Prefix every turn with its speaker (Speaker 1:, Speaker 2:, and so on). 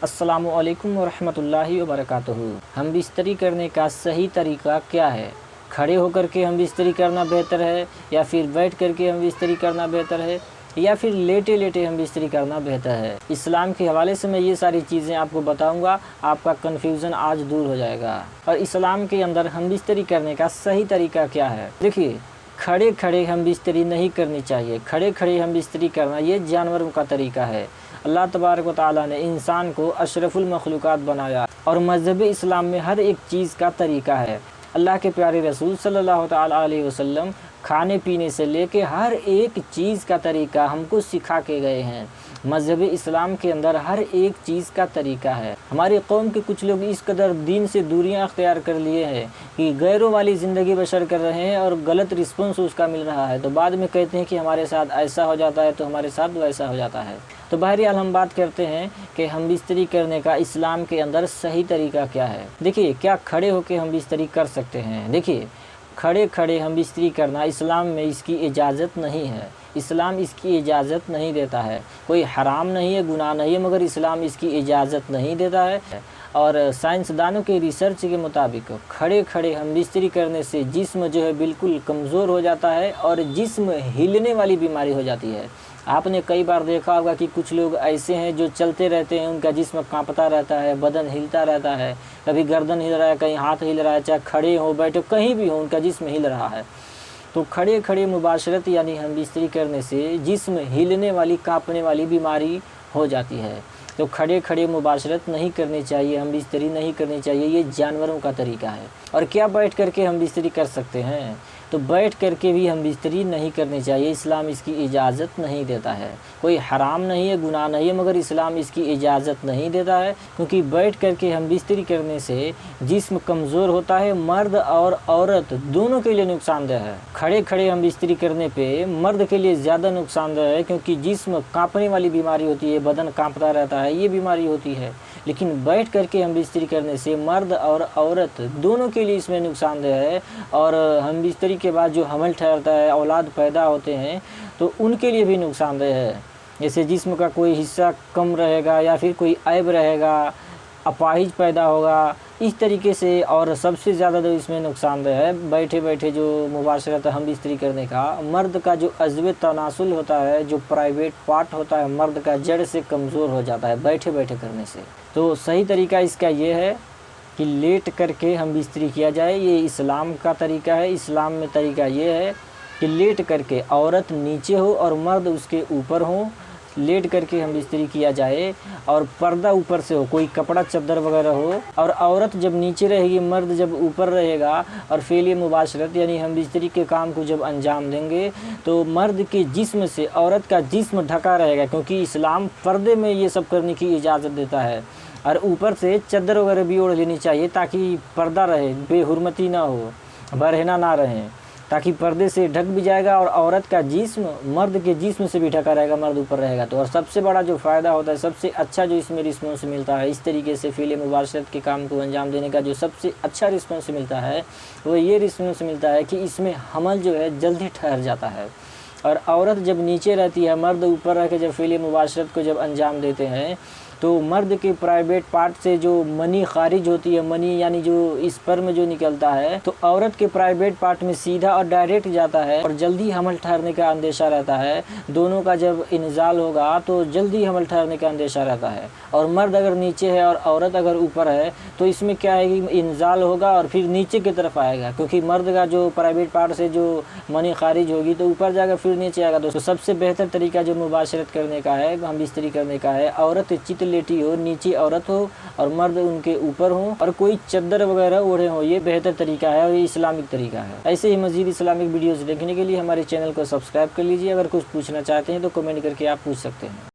Speaker 1: السلام علیکم ورحمۃ اللہ وبرکاتہ۔ ہم بستری کرنے کا صحیح طریقہ کیا ہے؟ کھڑے ہو کر کے ہم بستری کرنا بہتر ہے، یا پھر بیٹھ کر کے ہم بستری کرنا بہتر ہے، یا پھر لیٹے لیٹے ہم بستری کرنا بہتر ہے؟ اسلام کے حوالے سے میں یہ ساری چیزیں آپ کو بتاؤں گا، آپ کا کنفیوژن آج دور ہو جائے گا۔ اور اسلام کے اندر ہم بستری کرنے کا صحیح طریقہ کیا ہے؟ دیکھیے، کھڑے کھڑے ہم بستری نہیں کرنی چاہیے۔ کھڑے کھڑے ہم بستری کرنا یہ جانوروں کا طریقہ ہے۔ اللہ تبارک و تعالیٰ نے انسان کو اشرف المخلوقات بنایا، اور مذہب اسلام میں ہر ایک چیز کا طریقہ ہے۔ اللہ کے پیارے رسول صلی اللہ تعالیٰ علیہ وسلم کھانے پینے سے لے کے ہر ایک چیز کا طریقہ ہم کو سکھا کے گئے ہیں۔ مذہب اسلام کے اندر ہر ایک چیز کا طریقہ ہے۔ ہماری قوم کے کچھ لوگ اس قدر دین سے دوریاں اختیار کر لیے ہیں کہ غیروں والی زندگی بسر کر رہے ہیں، اور غلط رسپانس اس کا مل رہا ہے، تو بعد میں کہتے ہیں کہ ہمارے ساتھ ایسا ہو جاتا ہے تو ہمارے ساتھ ویسا ہو جاتا ہے۔ تو بہرحال ہم بات کرتے ہیں کہ ہم بستری کرنے کا اسلام کے اندر صحیح طریقہ کیا ہے۔ دیکھیے، کیا کھڑے ہو کے ہم بستری کر سکتے ہیں؟ دیکھیے، کھڑے کھڑے ہم بستری کرنا اسلام میں اس کی اجازت نہیں ہے۔ اسلام اس کی اجازت نہیں دیتا ہے۔ کوئی حرام نہیں ہے، گناہ نہیں ہے، مگر اسلام اس کی اجازت نہیں دیتا ہے۔ اور سائنسدانوں کے ریسرچ کے مطابق کھڑے کھڑے ہم بستری کرنے سے جسم جو ہے بالکل کمزور ہو جاتا ہے، اور جسم ہلنے والی بیماری ہو جاتی ہے۔ آپ نے کئی بار دیکھا ہوگا کہ کچھ لوگ ایسے ہیں جو چلتے رہتے ہیں، ان کا جسم کانپتا رہتا ہے، بدن ہلتا رہتا ہے، کبھی گردن ہل رہا ہے، کہیں ہاتھ ہل رہا ہے، چاہے کھڑے ہو بیٹھے کہیں بھی ہو، ان کا جسم ہل رہا ہے۔ تو کھڑے کھڑے مباشرت یعنی ہم بستری کرنے سے جسم ہلنے والی، کانپنے والی بیماری ہو جاتی ہے۔ تو کھڑے کھڑے مباشرت نہیں کرنی چاہیے، ہم بستری نہیں کرنی چاہیے، یہ جانوروں کا طریقہ ہے۔ اور کیا بیٹھ کر کے ہم بستری کر سکتے ہیں؟ تو بیٹھ کر کے بھی ہم بستری نہیں کرنی چاہیے، اسلام اس کی اجازت نہیں دیتا ہے۔ کوئی حرام نہیں ہے، گناہ نہیں ہے، مگر اسلام اس کی اجازت نہیں دیتا ہے، کیونکہ بیٹھ کر کے ہم بستری کرنے سے جسم کمزور ہوتا ہے، مرد اور عورت دونوں کے لیے نقصان دہ ہے۔ کھڑے کھڑے ہم بستری کرنے پہ مرد کے لیے زیادہ نقصان دہ ہے، کیونکہ جسم کانپنے والی بیماری ہوتی ہے، بدن کانپتا رہتا ہے، یہ بیماری ہوتی ہے۔ لیکن بیٹھ کر کے ہم بستری کرنے سے مرد اور عورت دونوں کے لیے اس میں نقصان دہ ہے، اور ہم بستری کے بعد جو حمل ٹھہرتا ہے، اولاد پیدا ہوتے ہیں، تو ان کے لیے بھی نقصان دہ ہے۔ جیسے جسم کا کوئی حصہ کم رہے گا، یا پھر کوئی عیب رہے گا، اپاہج پیدا ہوگا، اس طریقے سے۔ اور سب سے زیادہ تو اس میں نقصان دہ ہے بیٹھے بیٹھے جو مباشرت ہم بستری کرنے کا، مرد کا جو عضو تناسل ہوتا ہے، جو پرائیویٹ پارٹ ہوتا ہے مرد کا، جڑ سے کمزور ہو جاتا ہے بیٹھے بیٹھے کرنے سے۔ تو صحیح طریقہ اس کا یہ ہے کہ لیٹ کر کے ہم بستری کیا جائے، یہ اسلام کا طریقہ ہے۔ اسلام میں طریقہ یہ ہے کہ لیٹ کر کے عورت نیچے ہو اور مرد اس کے اوپر ہوں، لیٹ کر کے ہم بستری کیا جائے، اور پردہ اوپر سے ہو، کوئی کپڑا چادر وغیرہ ہو، اور عورت جب نیچے رہے گی، مرد جب اوپر رہے گا، اور فعل مباشرت یعنی ہم بستری کے کام کو جب انجام دیں گے، تو مرد کے جسم سے عورت کا جسم ڈھکا رہے گا، کیونکہ اسلام پردے میں یہ سب کرنے کی اجازت دیتا ہے۔ اور اوپر سے چادر وغیرہ بھی اوڑھ لینی چاہیے، تاکہ پردہ رہے، بے حرمتی نہ ہو، برہنہ نہ رہیں، تاکہ پردے سے ڈھک بھی جائے گا، اور عورت کا جسم مرد کے جسم سے بھی ڈھکا رہے گا، مرد اوپر رہے گا تو۔ اور سب سے بڑا جو فائدہ ہوتا ہے، سب سے اچھا جو اس میں رسپانس ملتا ہے، اس طریقے سے فعل مباشرت کے کام کو انجام دینے کا جو سب سے اچھا رسپانس ملتا ہے، وہ یہ رسپانس ملتا ہے کہ اس میں حمل جو ہے جلدی ٹھہر جاتا ہے۔ اور عورت جب نیچے رہتی ہے، مرد اوپر رہ کے جب فعل مباشرت کو جب انجام دیتے ہیں، تو مرد کے پرائیویٹ پارٹ سے جو منی خارج ہوتی ہے، منی یعنی جو اسپرم جو نکلتا ہے، تو عورت کے پرائیویٹ پارٹ میں سیدھا اور ڈائریکٹ جاتا ہے، اور جلدی حمل ٹھہرنے کا اندیشہ رہتا ہے۔ دونوں کا جب انزال ہوگا تو جلدی حمل ٹھہرنے کا اندیشہ رہتا ہے۔ اور مرد اگر نیچے ہے اور عورت اگر اوپر ہے، تو اس میں کیا ہے کہ انزال ہوگا اور پھر نیچے کی طرف آئے گا، کیونکہ مرد کا جو پرائیویٹ پارٹ سے جو منی خارج ہوگی تو اوپر جائے گا، پھر نیچے آئے گا۔ تو سب سے بہتر طریقہ جو مباشرت کرنے کا ہے، ہم بستری کرنے کا ہے، عورت چت لیٹی ہو، نیچے عورت ہو اور مرد ان کے اوپر ہوں، اور کوئی چادر وغیرہ اوڑھے ہوں، یہ بہتر طریقہ ہے، اور یہ اسلامک طریقہ ہے۔ ایسے ہی مزید اسلامک ویڈیوز دیکھنے کے لیے ہمارے چینل کو سبسکرائب کر لیجیے۔ اگر کچھ پوچھنا چاہتے ہیں تو کمنٹ کر کے آپ پوچھ سکتے ہیں۔